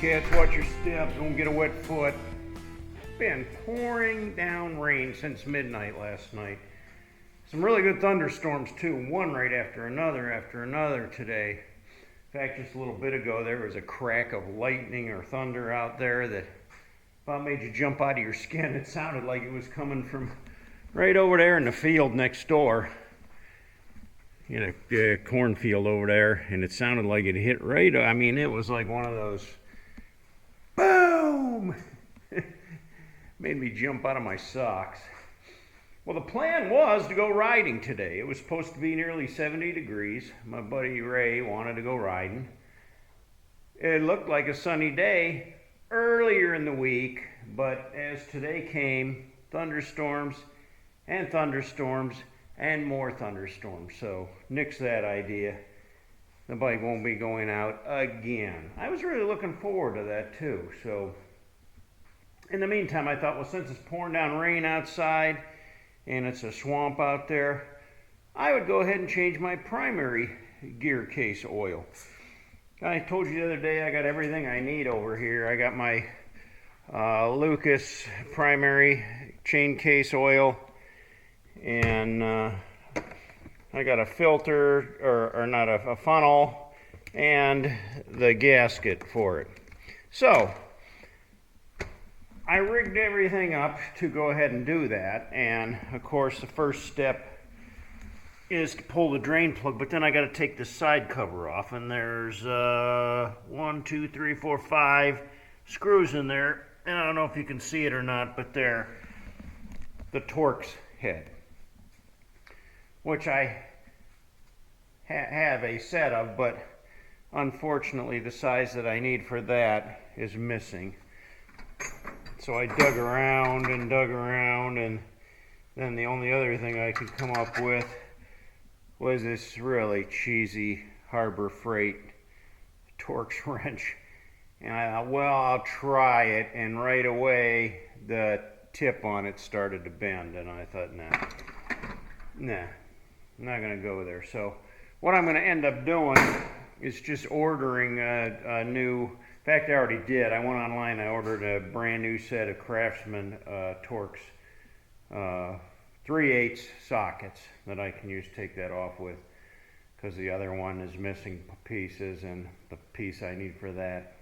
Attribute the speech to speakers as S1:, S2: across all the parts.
S1: cats, watch your step, don't get a wet foot. Been pouring down rain since midnight last night. Some really good thunderstorms too, one right after another today. In fact, just a little bit ago there was a crack of lightning or thunder out there that about made you jump out of your skin. It sounded like it was coming from right over there in the field next door. You know, a cornfield over there, and it sounded like it hit right. I mean, it was like one of those boom. Made me jump out of my socks. Well, the plan was to go riding today. It was supposed to be nearly 70 degrees. My buddy Ray wanted to go riding. It looked like a sunny day earlier in the week, but as today came, thunderstorms and more thunderstorms. So nix that idea. The bike won't be going out again. I was really looking forward to that too. So in the meantime, I thought, well, since it's pouring down rain outside and it's a swamp out there, I would go ahead and change my primary gear case oil. I told you the other day I got everything I need over here. I got my Lucas primary chain case oil, and I got a filter, or not a funnel, and the gasket for it. So I rigged everything up to go ahead and do that, and of course the first step is to pull the drain plug, but then I got to take the side cover off, and there's 1, 2, 3, 4, 5 screws in there, and I don't know if you can see it or not, but they're the Torx head, which I have a set of, but unfortunately the size that I need for that is missing. So I dug around, and then the only other thing I could come up with was this really cheesy Harbor Freight Torx wrench. And I thought, well, I'll try it, and right away the tip on it started to bend, and I thought, nah, I'm not gonna go there. So what I'm gonna end up doing is just ordering a new, in fact, I already did. I went online, I ordered a brand new set of Craftsman Torx 3/8 sockets that I can use to take that off with, because the other one is missing pieces, and the piece I need for that,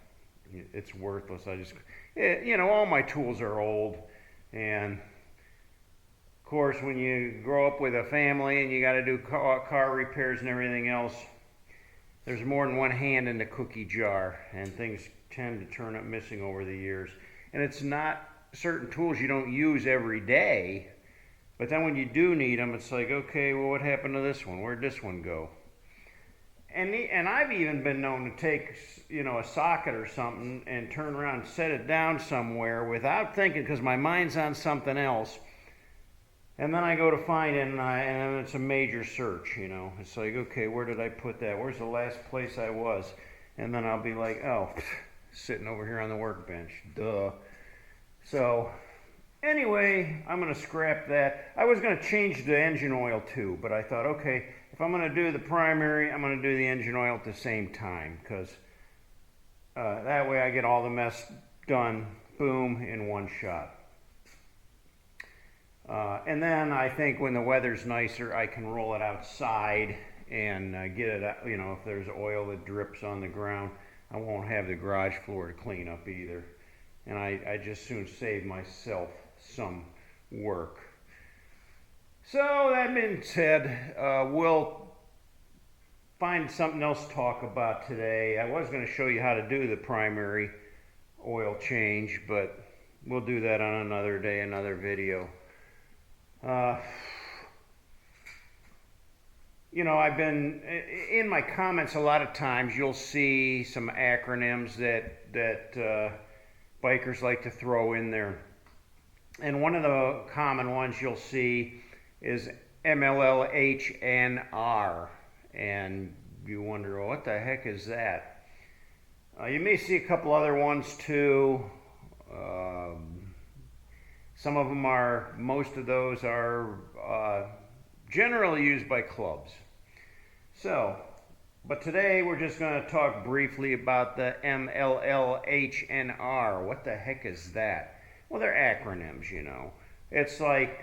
S1: it's worthless. You know, all my tools are old, and of course when you grow up with a family and you got to do car repairs and everything else, there's more than one hand in the cookie jar, and things tend to turn up missing over the years. And it's not certain tools you don't use every day, but then when you do need them, it's like, okay, well, what happened to this one? Where'd this one go? And I've even been known to take, you know, a socket or something and turn around and set it down somewhere without thinking, because my mind's on something else. And then I go to find it, and it's a major search, you know. It's like, okay, where did I put that? Where's the last place I was? And then I'll be like, oh, sitting over here on the workbench, duh. So anyway, I'm going to scrap that. I was going to change the engine oil too, but I thought, okay, if I'm going to do the primary, I'm going to do the engine oil at the same time, because that way I get all the mess done, boom, in one shot. And then I think when the weather's nicer, I can roll it outside and get it out. You know, if there's oil that drips on the ground, I won't have the garage floor to clean up either. And I just soon save myself some work. So that being said, we'll find something else to talk about today. I was going to show you how to do the primary oil change, but we'll do that on another day, another video. You know, I've been in my comments a lot of times. You'll see some acronyms that bikers like to throw in there, and one of the common ones you'll see is MLLH&R, and you wonder, well, what the heck is that? You may see a couple other ones too. Some of them are, most of those are generally used by clubs. So But today we're just going to talk briefly about the MLLH&R. What the heck is that? Well, they're acronyms, you know. It's like,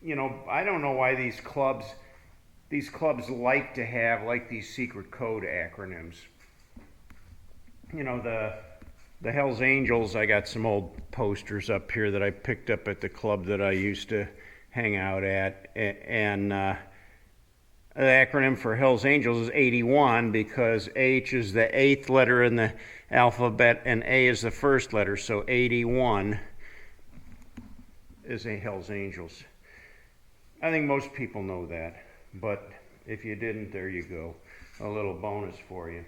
S1: you know, I don't know why these clubs like to have like these secret code acronyms. You know, the Hells Angels, I got some old posters up here that I picked up at the club that I used to hang out at, and the acronym for Hells Angels is 81 because H is the 8th letter in the alphabet and A is the first letter, so 81 is a Hells Angels. I think most people know that, but if you didn't, there you go, a little bonus for you.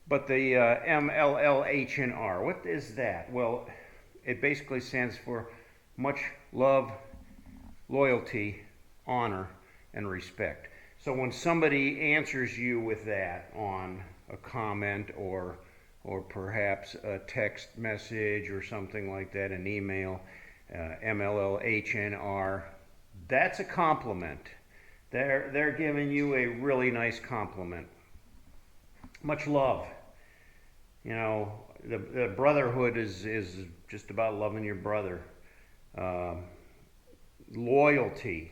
S1: But the MLLH&R, what is that? Well, it basically stands for much love, loyalty, honor, and respect. So when somebody answers you with that on a comment or perhaps a text message or something like that, an email, MLLH&R, that's a compliment. They're giving you a really nice compliment. Much love. You know, the brotherhood is just about loving your brother. Loyalty.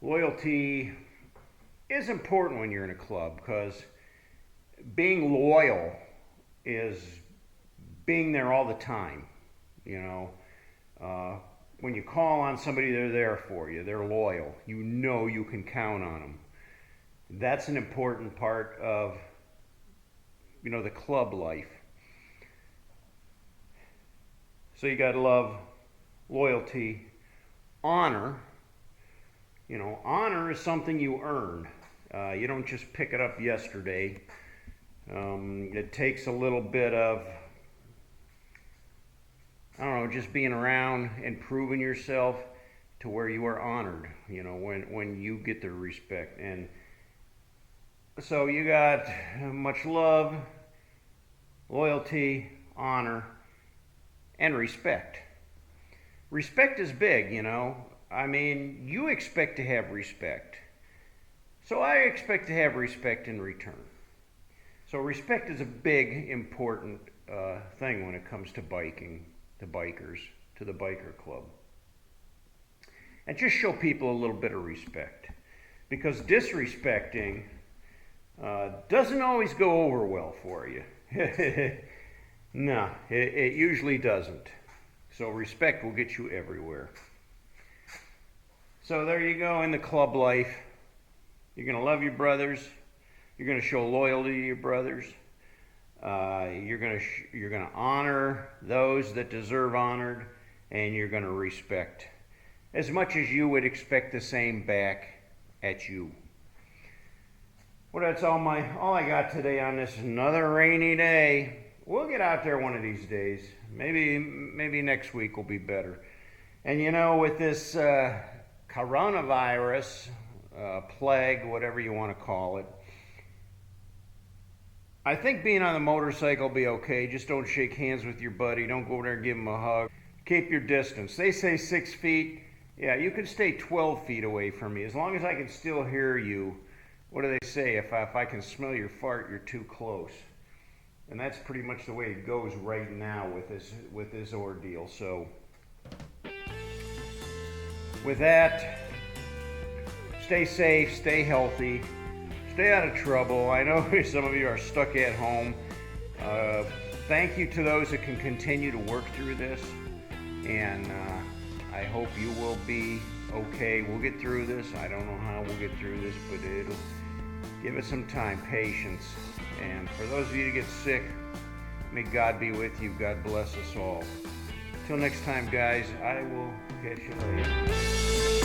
S1: Loyalty is important when you're in a club because being loyal is being there all the time. You know, when you call on somebody, they're there for you. They're loyal. You know you can count on them. That's an important part of, you know, the club life. So you got love, loyalty, honor. You know, honor is something you earn. You don't just pick it up yesterday. It takes a little bit of, I don't know, just being around and proving yourself to where you are honored, you know, when you get the respect. And so you got much love, loyalty, honor, and respect. Respect is big, you know. I mean, you expect to have respect. So I expect to have respect in return. So respect is a big, important thing when it comes to biking, to bikers, to the biker club. And just show people a little bit of respect. Because disrespecting doesn't always go over well for you. No, it usually doesn't. So respect will get you everywhere. So there you go in the club life. You're going to love your brothers. You're going to show loyalty to your brothers. You're going to honor those that deserve honored, and you're going to respect as much as you would expect the same back at you. Well, that's all I got today on this another rainy day. We'll get out there one of these days. Maybe next week will be better. And you know, with this coronavirus plague, whatever you want to call it, I think being on the motorcycle will be okay. Just don't shake hands with your buddy. Don't go over there and give him a hug. Keep your distance. They say 6 feet. Yeah, you can stay 12 feet away from me. As long as I can still hear you. What do they say? If I can smell your fart, you're too close. And that's pretty much the way it goes right now with this ordeal. So with that, stay safe, stay healthy, stay out of trouble. I know some of you are stuck at home. Thank you to those that can continue to work through this. And I hope you will be okay. We'll get through this. I don't know how we'll get through this, but it'll give us some time, patience. And for those of you that get sick, may God be with you. God bless us all. Till next time, guys, I will catch you later.